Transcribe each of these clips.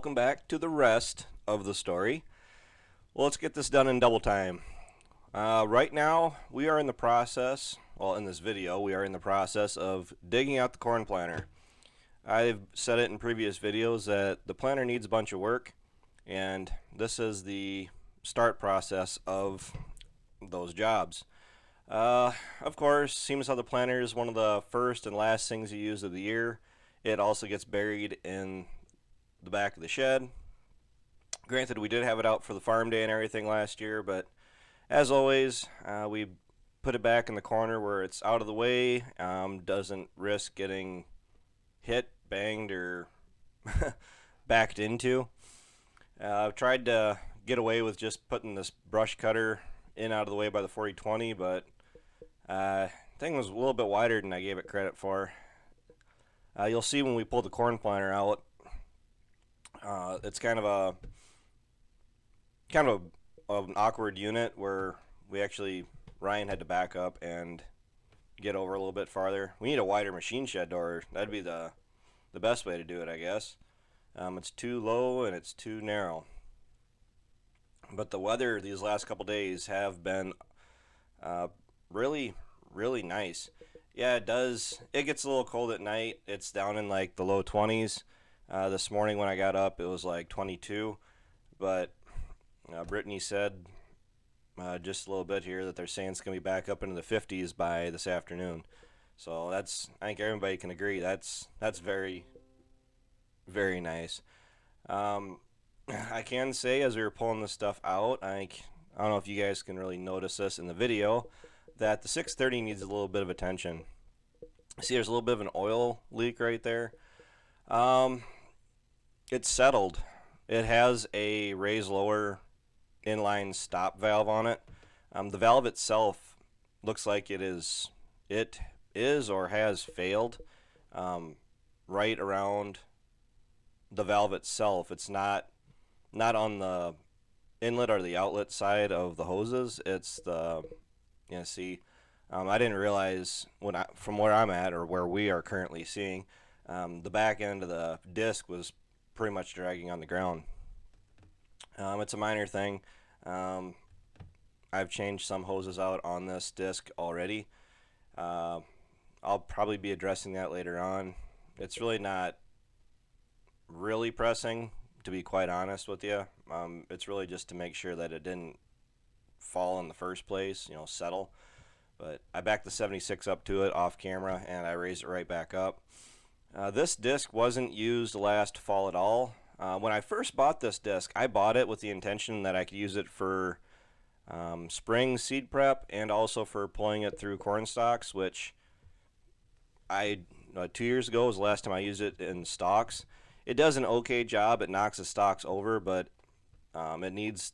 welcome back to the rest of the story. Well, let's get this done in double time. Right now, we are in the process, well, in this video, we are in the process of digging out the corn planter. I've said it in previous videos that the planter needs a bunch of work, and this is the start process of those jobs. Of course, seems how the planter is one of the first and last things you use of the year. It also gets buried in the back of the shed. Granted, we did have it out for the farm day and everything last year, but as always, we put it back in the corner where it's out of the way, doesn't risk getting hit, banged, or backed into. I've tried to get away with just putting this brush cutter in out of the way by the 4020, but thing was a little bit wider than I gave it credit for. You'll see when we pull the corn planter out, it's kind of an awkward unit where Ryan had to back up and get over a little bit farther. We need a wider machine shed door. That'd be the best way to do it, I guess. It's too low and it's too narrow. But the weather these last couple days have been really, really nice. Yeah, it does. It gets a little cold at night. It's down in like the low 20s. This morning when I got up, it was like 22. But Brittany said just a little bit here that they're saying it's going to be back up into the 50s by this afternoon. So I think everybody can agree that's very, very nice. I can say as we were pulling this stuff out, I don't know if you guys can really notice this in the video, that the 630 needs a little bit of attention. See, there's a little bit of an oil leak right there. It's settled. It has a raise lower inline stop valve on it. The valve itself looks like it is or has failed right around the valve itself. It's not on the inlet or the outlet side of the hoses. It's the see. I didn't realize from where I'm at or where we are currently seeing, the back end of the disc was pretty much dragging on the ground. It's a minor thing. I've changed some hoses out on this disc already. I'll probably be addressing that later on. It's really not really pressing, to be quite honest with you. It's really just to make sure that it didn't fall in the first place, settle. But I backed the 76 up to it off camera and I raised it right back up. This disc wasn't used last fall at all. When I first bought this disc, I bought it with the intention that I could use it for spring seed prep and also for pulling it through corn stalks, which 2 years ago was the last time I used it in stalks. It does an okay job. It knocks the stalks over, but it needs,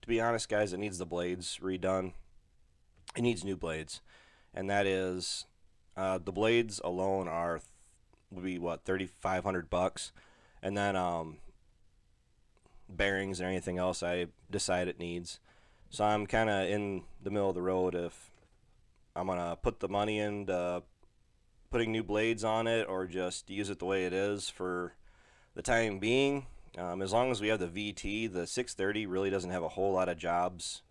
to be honest, guys, it needs the blades redone. It needs new blades, and that is the blades alone would be what, $3,500, and then bearings and anything else I decide it needs. So I'm kind of in the middle of the road if I'm gonna put the money into putting new blades on it or just use it the way it is for the time being. As long as we have the VT, the 630 really doesn't have a whole lot of jobs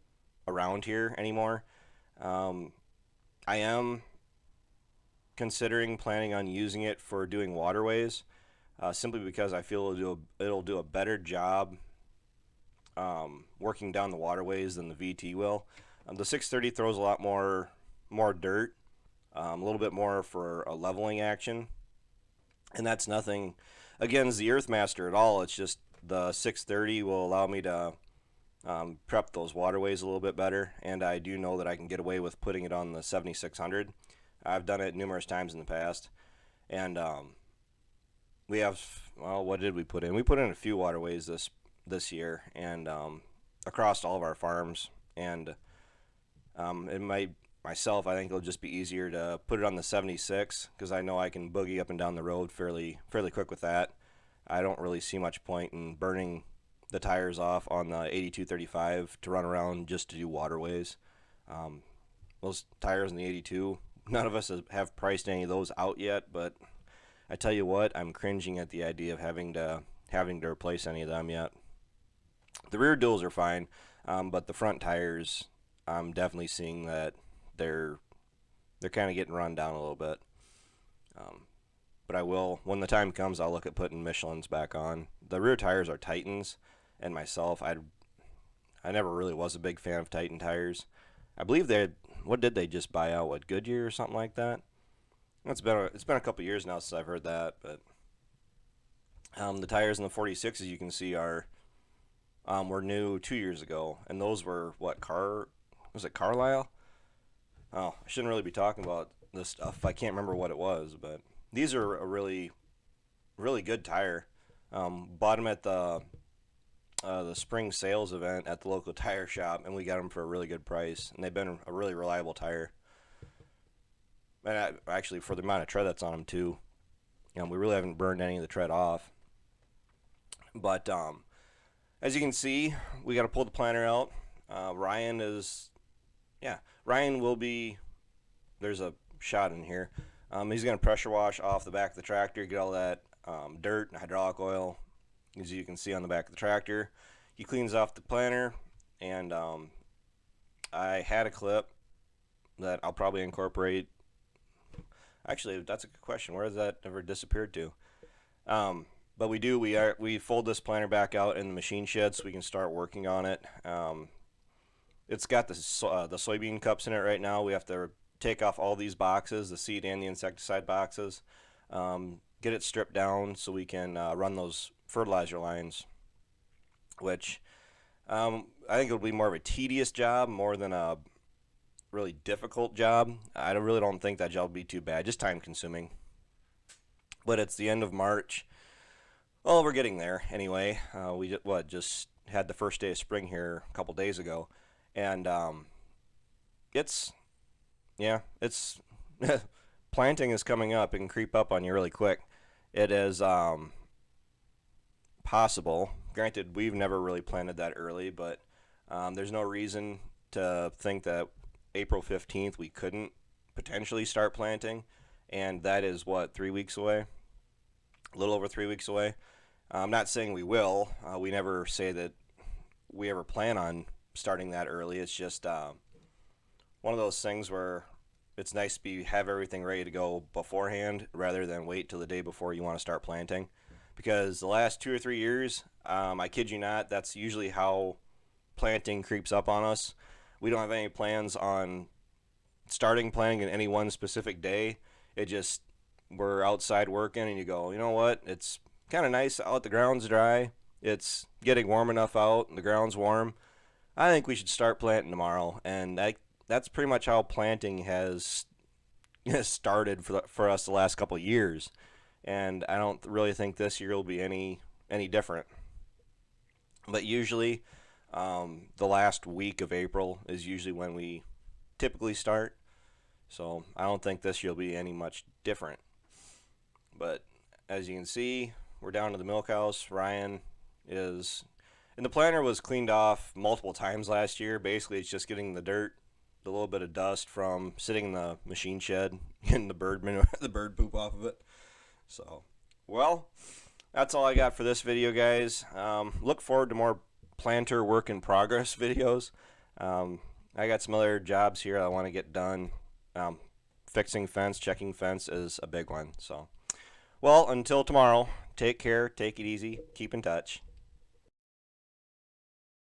around here anymore. I am considering planning on using it for doing waterways, simply because I feel it'll do a better job working down the waterways than the VT will. The 630 throws a lot more dirt, a little bit more for a leveling action, and that's nothing against the Earthmaster at all. It's just the 630 will allow me to prep those waterways a little bit better, and I do know that I can get away with putting it on the 7600. I've done it numerous times in the past, and we have, well, what did we put in? We put in a few waterways this year, and across all of our farms, and myself, I think it'll just be easier to put it on the 76 because I know I can boogie up and down the road fairly quick with that. I don't really see much point in burning the tires off on the 8235 to run around just to do waterways. Those tires in the 82, none of us have priced any of those out yet, but I tell you what, I'm cringing at the idea of having to having to replace any of them yet. The rear duals are fine, but the front tires, I'm definitely seeing that they're kind of getting run down a little bit. But I will, when the time comes, I'll look at putting Michelin's back on. The rear tires are Titans, and myself, I never really was a big fan of Titan tires. I believe what did they just buy out? What, Goodyear or something like that? It's been a couple years now since I've heard that, but the tires in the 46s you can see were new 2 years ago, and those were what, was it Carlisle? Oh, I shouldn't really be talking about this stuff. I can't remember what it was, but these are a really, really good tire. Bought them at the spring sales event at the local tire shop, and we got them for a really good price, and they've been a really reliable tire. And actually, for the amount of tread that's on them too, we really haven't burned any of the tread off. But as you can see, we got to pull the planter out. Ryan will be. There's a shot in here. He's going to pressure wash off the back of the tractor, get all that dirt and hydraulic oil, as you can see on the back of the tractor. He cleans off the planter, and I had a clip that I'll probably incorporate. Actually, that's a good question. Where has that ever disappeared to? But we fold this planter back out in the machine shed so we can start working on it. It's got the soybean cups in it right now. We have to take off all these boxes, the seed and the insecticide boxes, get it stripped down so we can run those fertilizer lines, which I think it'll be more of a tedious job more than a really difficult job. I really don't think that job will be too bad, just time consuming. But it's the end of March. Well, we're getting there anyway. We just had the first day of spring here a couple days ago, and it's planting is coming up. It can creep up on you really quick. It is possible. Granted, we've never really planted that early, but there's no reason to think that April 15th we couldn't potentially start planting, and that is 3 weeks away, a little over 3 weeks away. I'm not saying we will. We never say that we ever plan on starting that early. It's just one of those things where it's nice to have everything ready to go beforehand rather than wait till the day before you want to start planting. Because the last 2 or 3 years, I kid you not, that's usually how planting creeps up on us. We don't have any plans on starting planting in any one specific day. We're outside working, and you go, you know what, it's kind of nice out, the ground's dry, it's getting warm enough out, and the ground's warm. I think we should start planting tomorrow, and that's pretty much how planting has started for us the last couple of years, and I don't really think this year will be any different. But usually, the last week of April is usually when we typically start, so I don't think this year will be any much different. But as you can see, we're down to the milk house. Ryan is, and the planter was cleaned off multiple times last year. Basically, it's just getting the dirt, the little bit of dust from sitting in the machine shed, getting the bird poop off of it. So, well, that's all I got for this video, guys. Look forward to more planter work in progress videos. I got some other jobs here I want to get done. Fixing fence, checking fence is a big one. So, well, until tomorrow, take care, take it easy, keep in touch.